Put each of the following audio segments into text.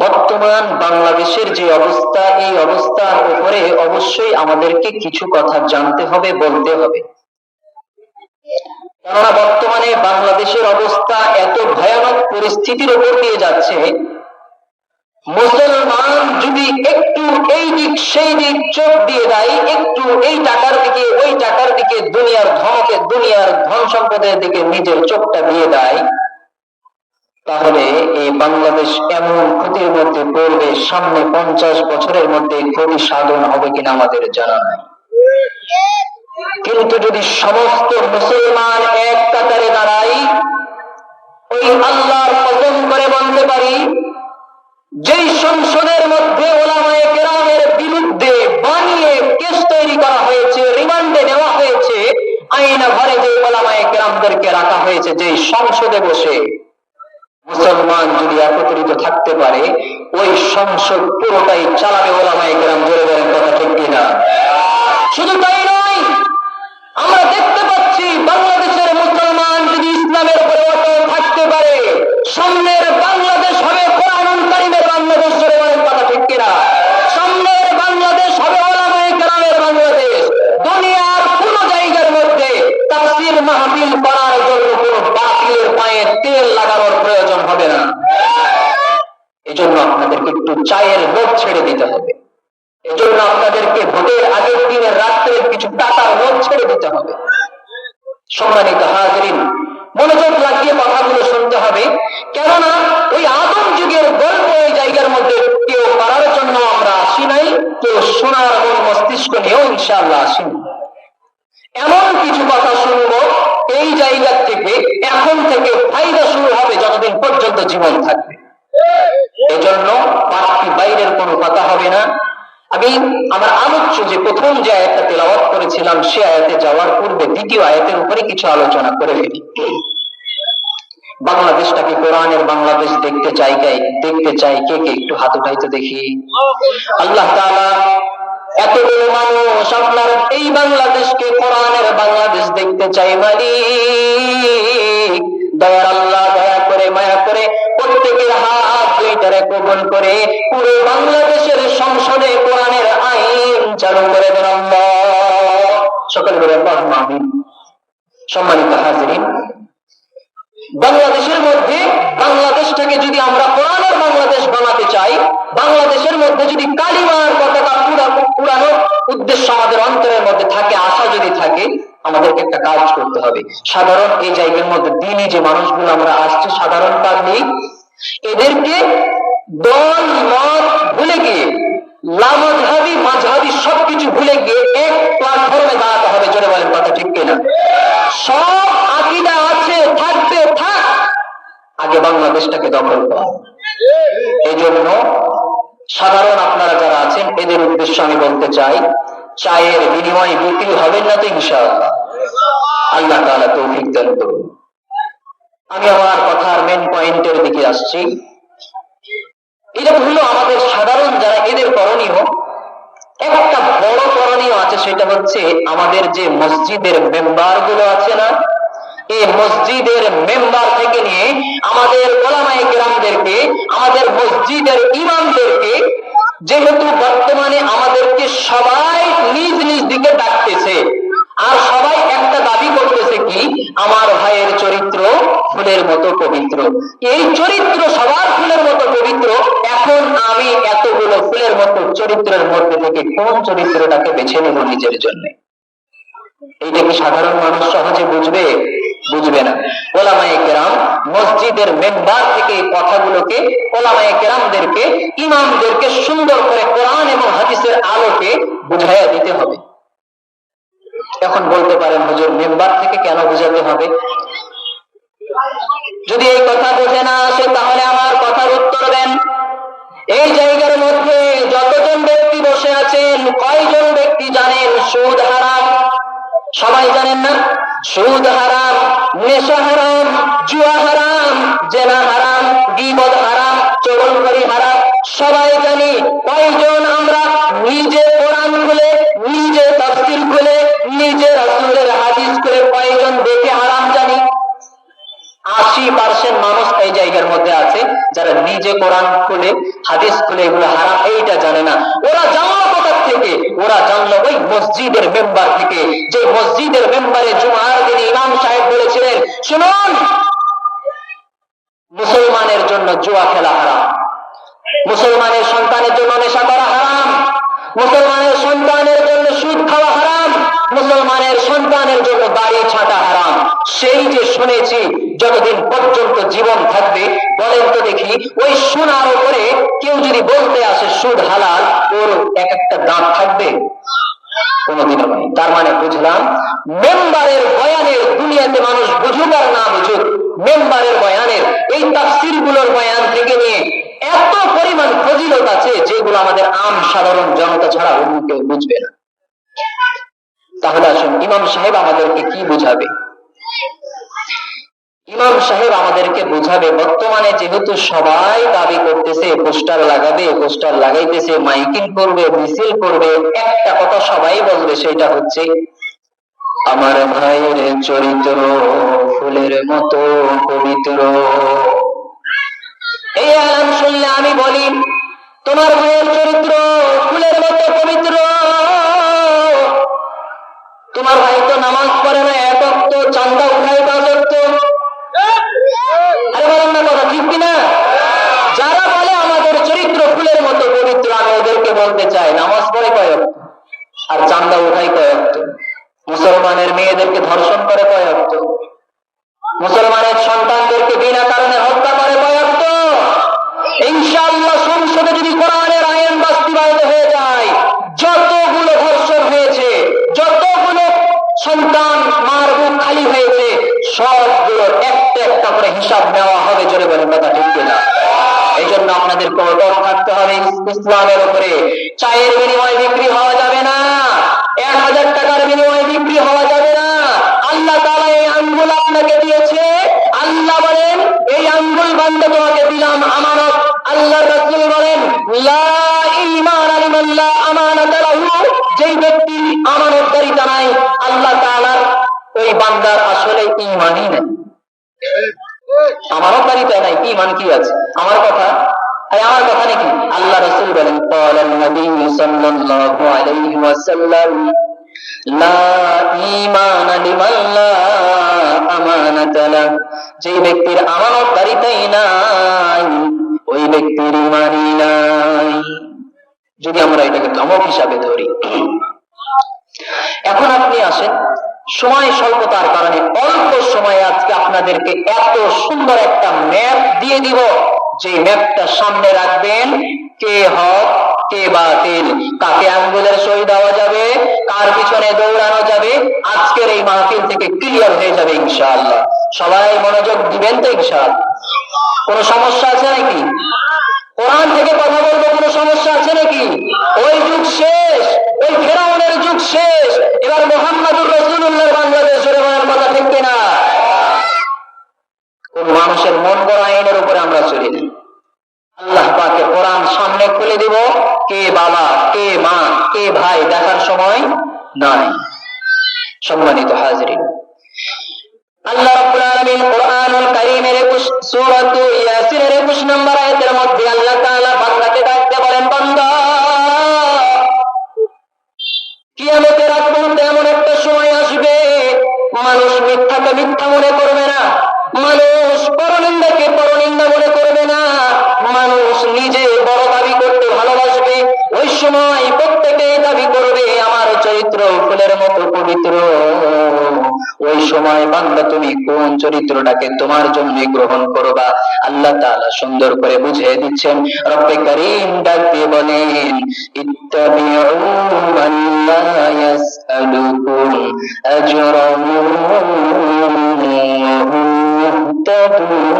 বর্তমান বাংলাদেশের যে অবস্থা, এই অবস্থার উপরে অবশ্যই আমাদেরকে কিছু কথা জানতে হবে, বলতে হবে। কেননা বর্তমানে বাংলাদেশের অবস্থা এত ভয়ানক পরিস্থিতির উপর দিয়ে যাচ্ছে, মুসলমান যদি একটু এই দিক সেই দিক চোখ দিয়ে দেয়, একটু এই টাকার দিকে ওই টাকার দিকে, দুনিয়ার ধনকে, দুনিয়ার ধন সম্পদের দিকে নিজের চোখটা দিয়ে দেয়, তাহলে এই বাংলাদেশ এমন ক্ষতির মধ্যে পড়বে, সামনে 50 বছরের মধ্যে ক্ষতি সাধন হবে কিনা আমাদের জানা নাই। কিন্তু যদি সমস্ত মুসলমান এক কাতারে দাঁড়াই, ওই আল্লাহর কসম করে বলতে পারি, যেই সংসদের মধ্যে ওলামায়ে কেরামের বিরুদ্ধে বানিয়ে কেস তৈরি করা হয়েছে, রিমান্ডে নেওয়া হয়েছে, আইনা ঘরে যে ওলামায়ে কেরামদেরকে রাখা হয়েছে, যেই সংসদে বসে মুসলমান যদি একত্রিত থাকতে পারে, ওই সংসদ পুরোটাই চালাবে ওলামায়ে কেরাম। জোরে বলেন কথা ঠিক কিনা? শুধু তাই নয়, আমরা দেখতে পাচ্ছি বাংলাদেশের মুসলমান যদি ইসলামের উপরে অটল থাকতে পারে, সামনের বাংলাদেশ হবে কোরআনুল কারীমের বাংলাদেশ। জোরে বলেন কথা ঠিক কিনা? সামনের বাংলাদেশ হবে ওলামায়ে কেরামের বাংলাদেশ। দুনিয়ার কোন জায়গার মধ্যে তাফসীর মাহফিল করার জন্য কোন বাতিলের পায়ে তেল লাগানোর প্রয়োজন হবে না। এজন্য আপনাদেরকে একটু চায়ের লোভ ছেড়ে দিতে হবে। এজন্য আপনাদেরকে ভোটের আগের দিনের রাত্রে কিছু টাকার লোভ ছেড়ে দিতে হবে। সম্মানিত হাজিরিন, মনোযোগ লাগিয়ে কথাগুলো শুনতে হবে, কেননা ওই আদম যুগের গল্প এই জায়গার মধ্যে কেউ করার জন্য আমরা আসি নাই, কেউ শোনার মন মস্তিষ্ক নিয়েও ইনশাআল্লাহ আসিনি। এমন কিছু কথা শুনবো এই জায়গা থেকে, এখন থেকে ফায়দা শুরু হবে যতদিন পর্যন্ত জীবন থাকবে। এজন্য বাকি বাইরের কোনো কথা হবে না। আমি আমার আলোচ্য যে প্রথম যে আয়াতটা তেলাওয়াত করেছিলাম, সে আয়াতে যাওয়ার পূর্বে দ্বিতীয় আয়াতের উপরে কিছু আলোচনা করে ফেলি। বাংলাদেশটাকে কোরআনের বাংলাদেশ দেখতে চাই কে কে একটু হাত উঠাইতে দেখি। আল্লাহ তাআলা এতগুলো মানুষ আপনার এই বাংলাদেশকে কোরআনের বাংলাদেশ দেখতে চাই। মালিক দয়ার আল্লাহ, দয়া করে মায়া করে প্রত্যেকের হাত দুইটারে কবুল করে পুরো বাংলাদেশের সংসদে কোরআনের আইন চালু করে দেন আল্লাহ। সকলে বলে আল্লাহুম্মা আমিন। সম্মানিত হাজিরিন, বাংলাদেশের মধ্যে বাংলাদেশটাকে যদি আমরা কোরআনের বাংলাদেশ বানাতে চাই, বাংলাদেশের মধ্যে যদি কালিমার পতাকা পুরানো উদ্দেশ্য আমাদের অন্তরের মধ্যে থাকে, আশা যদি থাকে, আমাদেরকে একটা কাজ করতে হবে। সাধারণ এই জায়গার মধ্যে দিনই যে মানুষগুলো আমরা আসছে, সাধারণ পাবলিক, এদেরকে দল মত ভুলে গিয়ে, লামাযহাবি মাযহাবি সবকিছু ভুলে গিয়ে এক প্ল্যাটফর্মে দাঁড়াতে হবে। জোরে বলেন কথা ঠিক কিনা? সব আকীদা আছে, থাকবে থাক, আগে বাংলাদেশটাকে দখল করা। এই জন্য সাধারণ আপনারা যারা আছেন, এদের উদ্দেশ্য আমি বলতে চাই, চায়ের বিনিময়ে বিক্রি হবেন না তো ইনশাআল্লাহ। আল্লাহ তাআলা তৌফিক দান করুন। আমি আমার কথার মেন পয়েন্টের দিকে আসছি। এটা হলো আমাদের সাধারণ যারা, এদের করণীয় একটা বড় করণীয় আছে, সেটা হচ্ছে আমাদের যে মসজিদের মেম্বার গুলো আছে না, এই মসজিদের মেম্বার থেকে নিয়ে আমাদের ওলামায়ে কেরামদেরকে, আমাদের মসজিদের ইমামদেরকে, যেহেতু বর্তমানে আমাদেরকে সবাই নিজ নিজ দিকে ডাকতেছে, আর সবাই একটা দাবি করতেছে কি, আমার ভাইয়ের চরিত্র ফুলের মতো পবিত্র। এই চরিত্র সবার ফুলের মতো পবিত্র। এখন আমি এতগুলো ফুলের মতো চরিত্রের মধ্যে থেকে কোন চরিত্রটাকে বেছে নেব নিজের জন্য? এইটা কি সাধারণ মানুষ সহজে বুঝবে? বুঝবে না। ওলামায়ে কেরাম মসজিদের মেম্বার থেকে এই কথাগুলোকে ওলামায়ে কেরামদেরকে, ইমামদেরকে সুন্দর করে কোরআন এবং হাদিসের আলোকে বুঝাইয়া দিতে হবে। এখন বলতে পারেন, হুজুর মেম্বার থেকে কেন বুঝাতে হবে? যদি এই কথা বুঝে না আসে, তাহলে আমার কথার উত্তর দেন। এই জায়গার মধ্যে যতজন ব্যক্তি বসে আছেন, কয়জন ব্যক্তি জানেন সুদ হারাম? সবাই জানেন না? সুদ হারাম, নেশা হারাম, জুয়া হারাম, জেনা হারাম, গীবত হারাম, চগলখড়ি হারাম, সবাই জানি। কয়জন আমরা নিজে কোরআন খুলে, নিজে তাফসীর খুলে, নিজে রাসূলের হাদিস খুলে কয়জন দেখে হারাম জানি? 80% মানুষ এই জায়গার মধ্যে আছে যারা নিজে কোরআন খুলে, হাদিস খুলে এগুলো হারাম এইটা জানে না। ওরা জানলো কোথা থেকে? ওরা জানলো ওই মসজিদের মেম্বার থেকে, যে মসজিদের মেম্বারে জুমার দিনে ইমাম সাহেব বলেছিলেন, শুনুন, মুসলমানের জন্য জুয়া খেলা হারাম, মুসলমানের সন্তানের জন্য নেশা করা হারাম, মুসলমানের সন্তানের জন্য সুদ খাওয়া হারাম, মুসলমানের সন্তানের জন্য দাড়ি ছাঁটা হারাম। সেই যে শুনেছি, যতদিন পর্যন্ত জীবন থাকবে, বলেন তো দেখি, ওই শোনার উপরে কেউ যদি বলতে আসে সুদ হালাল, ওর এক একটা দাঁত থাকবে? কোনদিনও নয়। তার মানে বুঝলাম, মেম্বারের বয়ানের দুনিয়াতে মানুষ বুঝুক আর না বুঝুক, মেম্বারের বয়ানের এই তাফসীর গুলোর বয়ান থেকে নিয়ে এত পরিমাণ ফজিলত আছে, যেগুলো আমাদের আম সাধারণ জনতা ছাড়া অন্য কেউ বুঝবে না। তাহলে আসুন, ইমাম সাহেব আমাদেরকে কি বুঝাবে? ইমাম সাহেব আমাদেরকে বুঝাবে, বর্তমানে যেহেতু সবাই দাবি করতেছে পোস্টার লাগাবে, পোস্টার লাগাইতেছে, মাইকিং করবে, মিছিল করবে, একটা কথা সবাই বলবে, সেটা হচ্ছে আমার ভাইয়ের চরিত্র ফুলের মতো পবিত্র। এই আলাম শুনলে আমি বলি, তোমার ভাইয়ের চরিত্র ফুলের মতো পবিত্র, তোমার ভাই তো নামাজ পড়ে না, এক ওয়াক্ত চাঁদা উঠায় 5 ওয়াক্ত। আরে বলেন না কথা, ঠিক কিনা? যারা বলে আমাদের চরিত্র ফুলের মতো পবিত্র, আমি ওদেরকে বলতে চাই, নামাজ পড়ে কয় ওয়াক্ত আর চাঁদা উঠায় কয় ওয়াক্ত? মুসলমানের মেয়েদেরকে ধর্ষণ করে কয় ওয়াক্ত? মুসলমানের সন্তানদেরকে বিনা কারণে হত্যা করে কয় ওয়াক্ত? ইনশাআল্লাহ সংসদে যদি কোরআনের আইন বাস্তবায়িত হয়ে যায়, যতগুলো ধর্ষণ হয়েছে, যতগুলো সন্তান মার বুক খালি হয়েছে, সবগুলোর একটা একটা করে হিসাব নেওয়া হবে। জোরে বলেন কথা, ঠিক কিনা? এই জন্য আপনাদের কঠোর থাকতে হবে ইসলামের উপরে। চায়ের বিনিময়ে বিক্রি হওয়া যাবে না, 1000 টাকার বিনিময়ে বিক্রি হওয়া যাবে না। আল্লাহ তাআলা এই আঙ্গুল আপনাকে দিয়েছে, আল্লাহ বলেন এই আঙ্গুল বান্দা তোমাকে দিলাম আমানত। আল্লাহর রাসূল বলেন, লা ঈমানা লিমান লা আমানাতা লাহু, যেই ব্যক্তি আমানতদারিতা নাই, আল্লাহ তাআলার ওই বান্দার আসলে ঈমানই নাই। আমানতদারিতা নাই, ঈমান কি আছে? আমার কথা নাকি? আল্লাহ রাসূল বলেন, ক্বালান নবী সাল্লাল্লাহু আলাইহি ওয়াসাল্লাম, লা ঈমানা লিমান লা আমানাতা লাহু, যেই ব্যক্তির আমানতদারিতাই নাই, ওই ব্যক্তির ঈমানই নাই। যদি আমরা এটাকে ধমক হিসাবে ধরি। এখন আপনি আসেন, সময় স্বল্পতার কারণে অল্প সময়ে আজকে আপনাদেরকে এত সুন্দর একটা ম্যাপ দিয়ে দিব, যে ম্যাপটা সামনে রাখবেন, কে হক কে বাতিল, কাকে আঙ্গুলের সই দেওয়া যাবে, কার পিছনে দৌড়ানো যাবে, আজকের এই মাহফিল থেকে ক্লিয়ার হয়ে যাবে ইনশাআল্লাহ। সবাই মনোযোগ দিবেন তো ইনশাআল্লাহ? কোন সমস্যা আছে নাকি? কোরআন থেকে কথা বলবো, কোনো সমস্যা আছে নাকি? ওই যুগ শেষ, ওই ফেরাউনের যুগ শেষ, এবার মুহাম্মদুর রাসূলুল্লাহর বাংলাদেশ। জোরে বলার কথা, ঠিক কিনা? কোন মানুষের মন গড়া আইনের উপরে আমরা চলি না। আল্লাহ পাকের কোরআন সামনে খুলে দিব, কে বাবা কে মা কে ভাই দেখার সময় নাই। সম্মানিত হাজিরিন, আল্লাহ রাব্বুল আলামিন কোরআনুল কারীমের 21 সূরাত ইয়াসিনের 21 নম্বর আয়াতের মধ্যে আল্লাহ তাআলা বান্দাকে ডাকতে বলেন, বান্দা, কিয়ামতের আগ পর্যন্ত এমন একটা সময় আসবে, মানুষ মিথ্যাকে মিথ্যা মনে করবে না, মানুষ পরনিন্দাকে পরনিন্দা মনে করবে না, মানুষ নিজে বড় দাবি করতে ভালোবাসবে। ওই সময় প্রত্যেকেই দাবি করবে আমার চরিত্র ফুলের মতো পবিত্র। ওই সময় বান্দা তুমি কোন চরিত্রটাকে তোমার জন্য গ্রহণ করবা? আল্লাহ তাআলা সুন্দর করে বুঝিয়ে দিচ্ছেন। রব্বে কারীম ডাক দিয়ে বলেন, ইত্তাবিউ মান লা ইয়াসআলুকুম আজরান ওয়া হুম মুহতাদুন।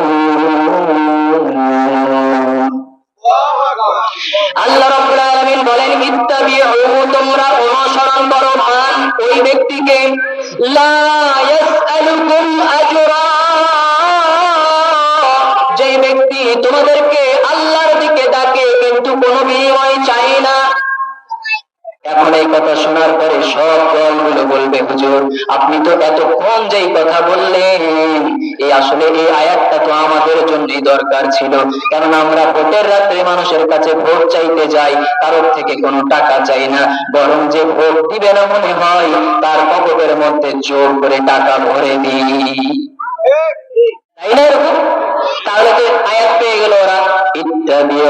আল্লাহ রাব্বুল আলামিন বলেন, ইত্তাবিউ, তোমরা অনুসরণ করো, মান, ওই ব্যক্তিকে, লা ইয়াসআলুকুম আজরা, যে ব্যক্তি তোমাদেরকে আল্লাহর দিকে ডাকে কিন্তু কোনো বিনিময় চায় না। এখন এই কথা শোনার পরে সব দলগুলো বলবে, হুজুর আপনি তো এতক্ষণ যেই কথা বললেন, এই আসলে এই আয়াতটা তো আমাদের জন্যই দরকার ছিল, কারণ আমরা ভোটের রাত্রে মানুষের কাছে ভোট চাইতে যাই, কারোর থেকে কোনো টাকা চাই না, বরং যে ভোট দিবে না মনে হয় তার পকেটের মধ্যে জোর করে টাকা ভরে দিই, তাই না? এরকম তাহলে তো আয়াত পেয়ে গেল ওরা, ইত্তাবিউ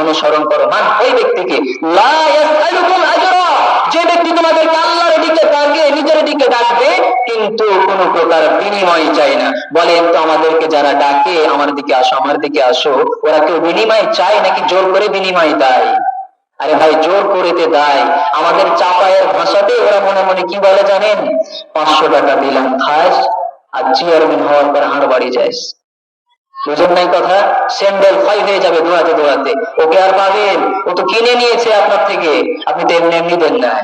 অনুসরণ করো, মান ওই ব্যক্তিকে, লা ইয়াসআলুকুম আজরা, যে ব্যক্তি তোমাদেরকে আল্লাহর দিকে ডাকে, নিজের দিকে ডাকবে কিন্তু কোনো প্রকার বিনিময় চাই না। বলেন তো আমাদেরকে যারা ডাকে আমার দিকে আসো আমার দিকে আসো, ওরা কেউ বিনিময় চায় নাকি জোর করে বিনিময় দেয়? আরে ভাই জোর করেতে দেয়। আমাদের চাপায়ের ভাষাতে ওরা মনে মনে কি বলে জানেন? 500 টাকা দিলাম খাস, আর চেয়ারম্যান হওয়ার পর হাড় বাড়ি যাস। বুঝুন নাই কথা? স্যান্ডেল ক্ষয় হয়ে যাবে দৌড়াতে দৌড়াতে, ওকে আর পাবেন? ও তো কিনে নিয়েছে আপনার থেকে, আপনি তো এমনি এমনি দেন নাই।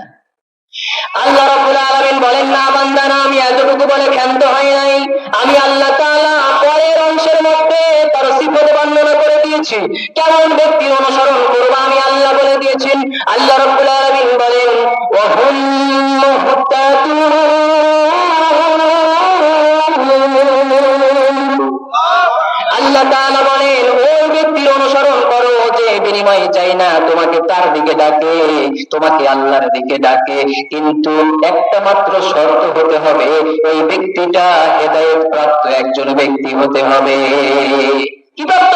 আল্লাহ রাব্বুল আলামিন বলেন, না বান্দা না, আমি এতটুকু বলে ক্ষান্ত হই নাই, আমি আল্লাহ তাআলা পরের অংশের মধ্যে তার সিফত বর্ণনা করে দিয়েছি, কেমন ব্যক্তি অনুসরণ করবে আমি আল্লাহ বলে দিয়েছেন। আল্লাহ রাব্বুল আলামিন বলেন, ওয়া হুম মুহতাদুন, আল্লাহ তাআলা বলেন ওই ব্যক্তির অনুসরণ করো যে বিনিময় চাই না, তোমাকে তার দিকে ডাকে, তোমাকে আল্লাহর দিকে ডাকে, কিন্তু একটা মাত্র শর্ত হতে হবে, ওই ব্যক্তিটা হেদায়েত প্রাপ্ত একজন ব্যক্তি হতে হবে। কি প্রাপ্ত?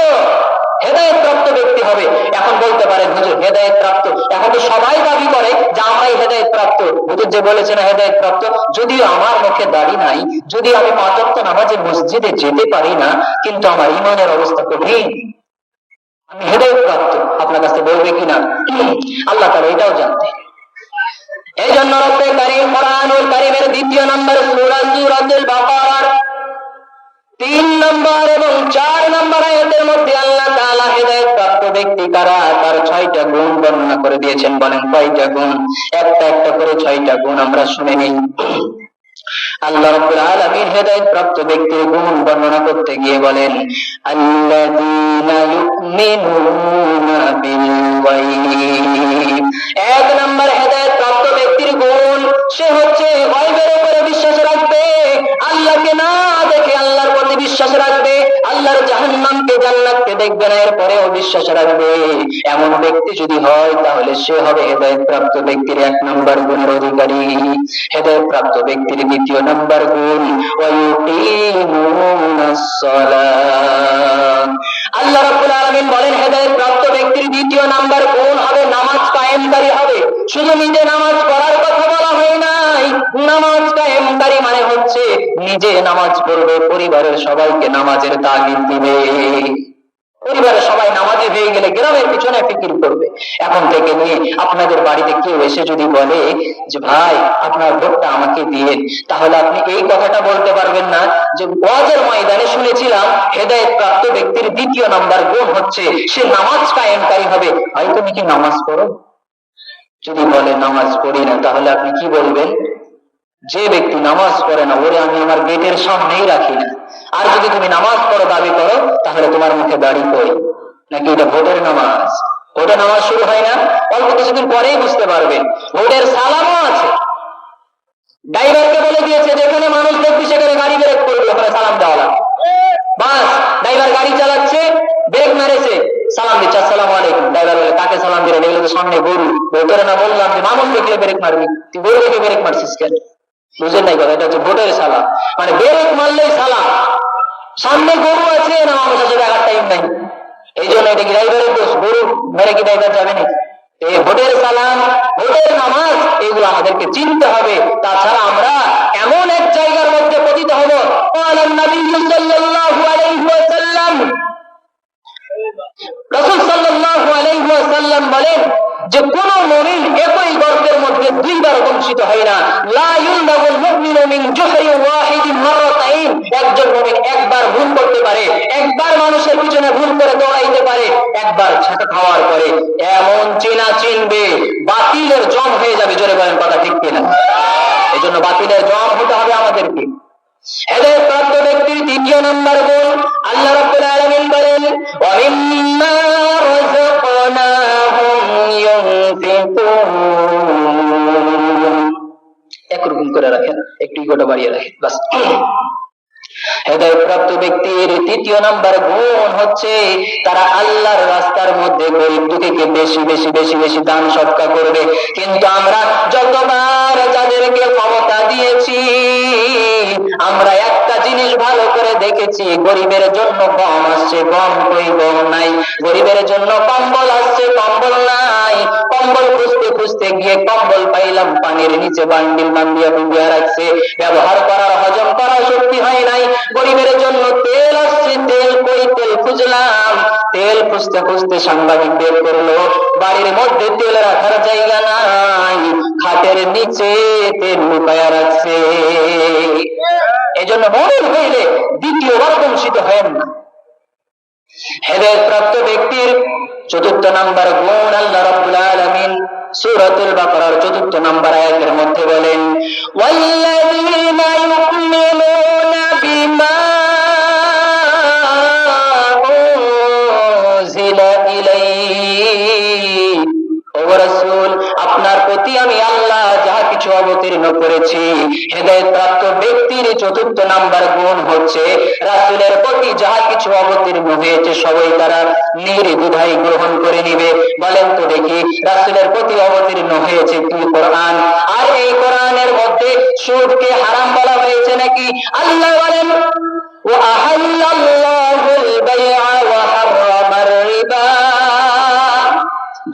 হেদায়েত প্রাপ্ত ব্যক্তি হবে। এখন বলতে পারেন হুজুর হেদায়েত প্রাপ্ত, এখন তো সবাই দাবি করে যে আমরাই হেদায়েত প্রাপ্ত, হুজুর যে বলেছেন হেদায়েত প্রাপ্ত, যদিও আমার মুখে দাড়ি নাই, যদি আমি 5 ওয়াক্ত নামাজে মসজিদে যেতে পারি না, কিন্তু আমার ঈমানের অবস্থা কঠিন, আমি হেদায়েত প্রাপ্ত, আপনার কাছে বলবে কিনা আল্লাহ তাআলা এটাও জানতেন। এই জন্য রব্বে কারীম কোরআনুল কারীমের 2 নম্বর সূরা সূরাতুল বাকারার 3 নম্বর এবং 4 নম্বর আয়াতের মধ্যে আল্লাহ তাআলা হেদায়েত প্রাপ্ত ব্যক্তি কারা তার 6টা গুণ বর্ণনা করে দিয়েছেন। বলেন কয়টা গুণ? একটা একটা করে 6টা গুণ আমরা শুনে নিই। আল্লাহ রাব্বুল আলামিন হেদায়েত প্রাপ্ত ব্যক্তির গুণ বর্ণনা করতে গিয়ে বলেন, আল্লাযীনা ইউমিনুনা বিল গায়ব। 1 নম্বর হেদায়েত প্রাপ্ত ব্যক্তির গুণ, সে হচ্ছে গায়বের উপরে বিশ্বাস রাখবে, আল্লাহকে না দেখে আল্লাহর প্রতি বিশ্বাস রাখবে, আল্লাহর জাহান্নামকে জান্নাতকে দেখবে না এরপরেও বিশ্বাস রাখবে। এমন ব্যক্তি যদি হয় তাহলে সে হবে হেদায়েত প্রাপ্ত ব্যক্তির 1 নম্বর গুণের অধিকারী। হেদায়েত প্রাপ্ত ব্যক্তির 2 নম্বর গুণ, ওয়ায়ুকিমুনাস সালাত। আল্লাহ রাব্বুল আলামিন বলেন হেদায়েত প্রাপ্ত ব্যক্তির 2 নম্বর গুণ হবে নামাজ কায়েমকারী হবে। শুধু নিজে নামাজ পড়ার কথা বলা হয় নাই, নামাজ কায়েমকারী মানে হচ্ছে নিজে নামাজ পড়বে, পরিবারের সবাইকে নামাজের তাগিদ দিবে। পরিবারের সবাই নামাজি হয়ে গেলে গ্রামের পিছনে ফিকির করবে। এখন থেকে নিয়ে আপনাদের বাড়িতে কেউ এসে যদি বলে যে ভাই আপনার ভোটটা আমাকে দিয়েন, তাহলে আপনি এই কথাটা বলতে পারবেন না যে ওয়াজের ময়দানে শুনেছিলাম হেদায়েত প্রাপ্ত ব্যক্তির 2 নম্বর গুণ হচ্ছে সে নামাজ কায়েমকারী হবে। ভাই তুমি কি নামাজ পড়ো? যদি বলে নামাজ পড়ি না, তাহলে আপনি কি বলবেন? যে ব্যক্তি নামাজ পড়ে না ওরে আমি আমার গেটের সামনেই রাখি না। আর যদি তুমি নামাজ পড়ো দাবি করো, তাহলে তোমার মুখে দাড়ি কই? নাকি এটা ভোটের নামাজ? ভোটের নামাজ শুরু হয় না, অল্প কিছুদিন পরেই বুঝতে পারবেন। ভোটের সালামও আছে। ড্রাইভারকে বলে দিয়েছে যেখানে মানুষ দেখবি সেখানে গাড়ি ব্রেক করবি, ওখানে সালাম দেওয়া লাগবে। বাস ড্রাইভার গাড়ি চালাচ্ছে, ব্রেক মেরেছে, সালাম দিচ্ছে আসসালামু আলাইকুম। ড্রাইভার বলে কাকে সালাম দিলেন? এগুলো তো সামনে গরু, ভোটের না বললাম যে মানুষ দেখলে ব্রেক মারবি, তুই গরু দেখে ব্রেক মারছিস কেন? বুঝেন নাই কথা? এটা হচ্ছে ভোটের সালাম, মানে ব্রেক মারলেই সালাম। সামনে গরু আছে না মানুষ আছে দেখার টাইম নাই, এই জন্য এটা কি ড্রাইভারের দোষ? গরু মেরে কি ড্রাইভার যাবে না? এই ভোটের সালাম, ভোটের নামাজ, এগুলো আমাদেরকে চিনতে হবে। তাছাড়া আমরা এমন এক জায়গার মধ্যে পতিত হব, ক্বালান নবী সাল্লাল্লাহু আলাইহি ওয়াসাল্লাম, রাসূল সাল্লাল্লাহু আলাইহি ওয়াসাল্লাম বলেন যে কোন মুমিন একই গর্তের মধ্যে 2 বার দংশিত হয় না। লা ইউনদাবুল মুমিনু মিন জুহরি ওয়াহিদিন মাররাতাইন। একজন মুমিন একবার ভুল করতে পারে, একবার মানুষের পিছনে ভুল করে দৌড়াইতে পারে, একবার ছাকা খাওয়ার পরে এমন চেনা চিনবে বাতিলের জম হয়ে যাবে। জোরে বলেন কথা ঠিক কিনা? এজন্য বাতিলের জম হতে হবে আমাদেরকে। হেদায়েত প্রাপ্ত ব্যক্তির 2 নম্বর গুণ, আল্লাহ রাব্বুল আলামিন বলেন ওয়া মিম্মা রাযাকনাহুম ইউনফিকুন। একরকম করে রাখেন, একটু ইগোটা বাড়িয়ে রাখেন বাস। হেদায়েতপ্রাপ্ত ব্যক্তির তৃতীয় নাম্বার গুণ হচ্ছে তারা আল্লাহর রাস্তার মধ্যে গরিব দুঃখীকে বেশি বেশি বেশি বেশি দান সদকা করবে। কিন্তু আমরা যতবার যাদেরকে ক্ষমতা দিয়েছি, আমরা একটা জিনিস ভালো করে দেখেছি, গরিবের জন্য গম আসছে, গম কই গম নাই, গরিবের জন্য কম্বল আসছে, কম্বল নাই, কম্বল খুঁজতে খুঁজতে গিয়ে কম্বল পাইলাম পানির নিচে বান্ডিল বান্দিয়া ডুবিয়ে রাখছে, ব্যবহার করার হজম করার শক্তি হয় নাই। গরিবের জন্য তেল আসছে, তেল কই, তেল খুঁজলাম, তেল খুঁজতে খুঁজতে সাংবাদিক বের করলো বাড়ির মধ্যে তেল রাখার জায়গা নাই, খাটের নিচে তেল লুকায়া রাখছে। এজন্য মনে হইলে দ্বিতীয়বার বঞ্চিত হয় না। হেদায়েতপ্রাপ্ত ব্যক্তির চতুর্থ নাম্বার গুণ আল্লাহ রাব্বুল আলামিন সূরাতুল বাকারার ৪র্থ নাম্বার আয়াতের মধ্যে বলেন, ওয়াল্লাযীনা ইউমিনুনা বিমা উনজিলা ইলাইহি, ও রাসূল আপনার প্রতি আমি আল্লাহ যাহা কিছু অবতীর্ণ করেছি। হেদায়েতপ্রাপ্ত ব্যক্তির চতুর্থ নাম্বার গুণ হচ্ছে রাসূলের প্রতি যাহা কিছু অবতীর্ণ হয়েছে সবাই তারা নির্দ্বিধায় গ্রহণ করে নিবে। বলেন তো দেখি, রাসূলের প্রতি অবতীর্ণ হয়েছে কি? কোরআন। আর এই কোরআনের মধ্যে সুদকে হারাম বলা হয়েছে নাকি? আল্লাহ বলেন, ওয়া আহাল্লাল্লাহুল বাই'a ওয়া হারামার রিবা।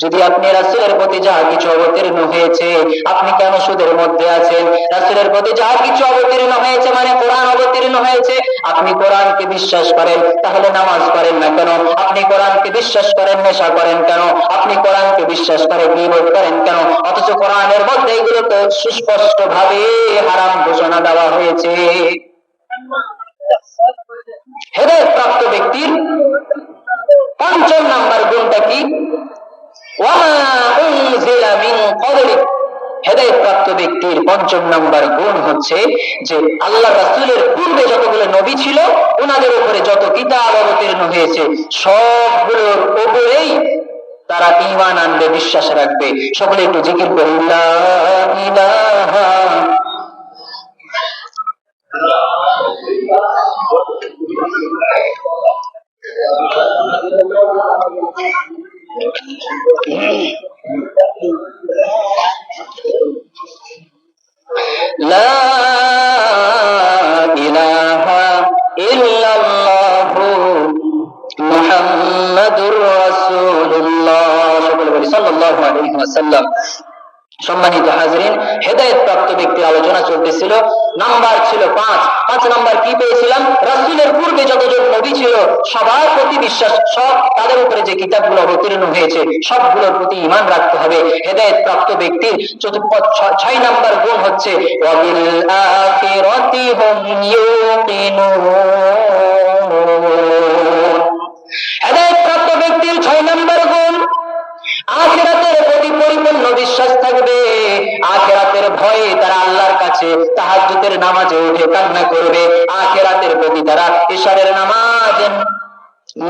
যদি আপনি রাসূলের প্রতি যাহা কিছু অবতীর্ণ হয়েছে, আপনি কেন সুদের মধ্যে আছেন? রাসূলের প্রতি যাহা কিছু অবতীর্ণ হয়েছে মানে কোরআন অবতীর্ণ হয়েছে, আপনি কোরআনকে বিশ্বাস করেন, তাহলে নামাজ পড়েন না কেন? আপনি কোরআনকে বিশ্বাস করেন, নেশা করেন কেন? আপনি কোরআনকে বিশ্বাস করে গীবত করেন কেন? অথচ কোরআনের মধ্যে এগুলো তো সুস্পষ্ট ভাবে হারাম ঘোষণা দেওয়া হয়েছে। হেদায়েতপ্রাপ্ত ব্যক্তির পঞ্চম নাম্বার গুণটা কি? হেদায়েতপ্রাপ্ত ব্যক্তির পঞ্চম নাম্বার গুণ হচ্ছে যে আল্লাহ রাসূলের পূর্বে যতগুলো নবী ছিল, ওনাদের উপরে যত কিতাব অবতীর্ণ হয়েছে সবগুলোর উপরেই তারা ঈমান আনবে, বিশ্বাস রাখবে। সকলে একটু জিকির করি, লা ইলাহা লা ইলাহা ইল্লাল্লাহু মুহাম্মাদুর রাসূলুল্লাহ। সকলে বলি সাল্লাল্লাহু আলাইহি ওয়াসাল্লাম। সম্মানিত হাজরিন, হেদায়েতপ্রাপ্ত ব্যক্তির আলোচনা চলতেছিল, নাম্বার ছিল ৫। ৫ নাম্বার কি পেয়েছিলাম? রাসূলের পূর্বে যতজন নবী ছিল সবার প্রতি বিশ্বাস, সব তাদের উপরে যে কিতাবগুলো অবতীর্ণ হয়েছে সবগুলোর প্রতি ঈমান রাখতে হবে। হেদায়েতপ্রাপ্ত ব্যক্তির ৬ নাম্বার গুণ হচ্ছে ওয়াবিল আখিরাতি হুম ইউকিনুন। হেদায়েতপ্রাপ্ত ব্যক্তির ৬ নাম্বার গুণ আখিরাতের প্রতি পরিপূর্ণ বিশ্বাস থাকবে। আখিরাতের ভয়ে তারা আল্লাহর কাছে তাহাজ্জুদের নামাজে উঠে কান্না করবে। আখিরাতের প্রতি তারা ইশারের নামাজ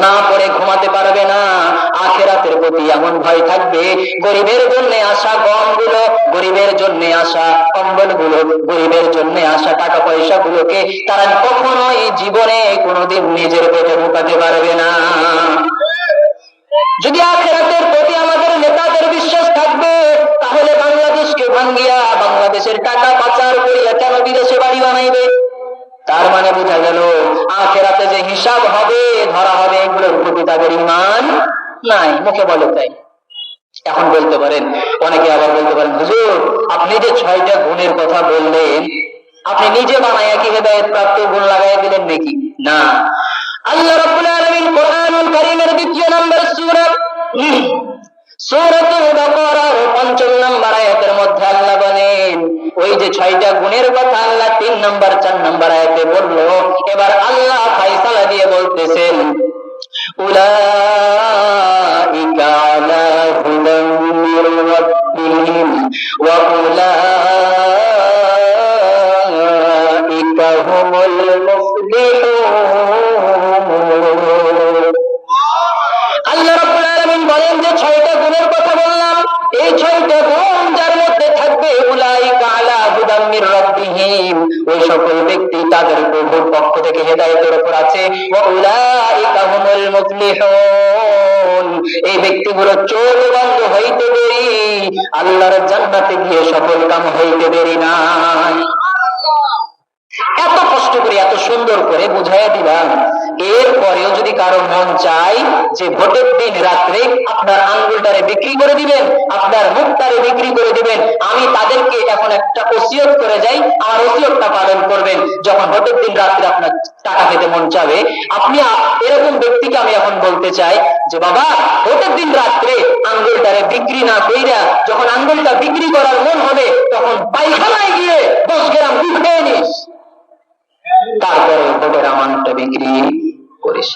না পড়ে ঘুমাতে পারবে না। আখিরাতের প্রতি এমন ভয় থাকবে, গরিবের জন্য আসা গমগুলো, গরিবের জন্য আসা কম্বলগুলো, গরিবের জন্য আসা টাকা পয়সা গুলোকে তারা কখনোই জীবনে কোনোদিন নিজের পেটে ঢোকাতে পারবে না। যদি আখিরাতের প্রতি আমাদের নেতাদের বিশ্বাস থাকবে, তাহলে বাংলাদেশকে ভাঙ্গিয়া বাংলাদেশের টাকা পাচার করিয়া কেন বিদেশে বাড়ি বানাইবে? তার মানে বোঝা গেল আখিরাতে যে হিসাব হবে, ধরা হবে, এগুলোর প্রতি তাদের ঈমান নাই। মুখে বলে তাই। এখন বলতে পারেন, অনেকে আবার বলতে পারেন, হুজুর আপনি যে ৬টা গুণের কথা বললেন, আপনি নিজে বানাইয়া কি হেদায়েতপ্রাপ্ত গুণ লাগাইয়া দিলেন নাকি? না, আল্লাহ রাব্বুল আলামিন কোরআনুল কারীমের ২য় নম্বর সূরাতুল বাকারার ৫ম নম্বর আয়াতের মধ্যে আল্লাহ বলেন, ওই যে ৬টা গুণের কথা আল্লাহ ৩ নম্বর ৪ নম্বর আয়াতে বলল, এবার আল্লাহ ফয়সালা দিয়ে বলতেছেন, উলাইকা আলা হুদাম মির রাব্বিহিম ওয়া উলাইকা হুমুল মুফলিহুন। আল্লাহ রাব্বুল আলামিন বলেন যে ৬টা গুণের কথা বললাম, এই ৬টা গুণ যার মধ্যে থাকবে, উলাইকা আলা হুদাম মির ওই সকল ব্যক্তি তাদের প্রভুর পক্ষ থেকে হেদায়েতের উপর আছে। ওয়া উলাইকা হুমুল মুফলিহুন, এই ব্যক্তিগুলো চোখ বন্ধ হইতে দেরি, আল্লাহর জান্নাতে গিয়ে সফলকাম হইতে দেরি নাই। এত কষ্ট করে এত সুন্দর করে বুঝাইয়া দিলাম, এরপরেও যদি কারো মন চায় যে ভোটের দিন রাত্রে আপনার আঙ্গুলটারে বিক্রি করে দিবেন, আপনার মুখটারে বিক্রি করে দিবেন, আমি তাদেরকে এখন একটা ওসিয়ত করে যাই, আমার ওসিয়তটা পালন করবেন। যখন ভোটের দিন রাত্রে আপনার টাকা খেতে মন চাবে, আপনি এরকম ব্যক্তিকে আমি এখন বলতে চাই যে বাবা, ভোটের দিন রাত্রে আঙ্গুলটারে বিক্রি না কইরা যখন আঙ্গুলটা বিক্রি করার মন হবে, তখন পায়খানায় গিয়ে 10 গ্রাম দুধ খেয়ে নিস, তারপরে ভোটের আমানতটা বিক্রি করিস।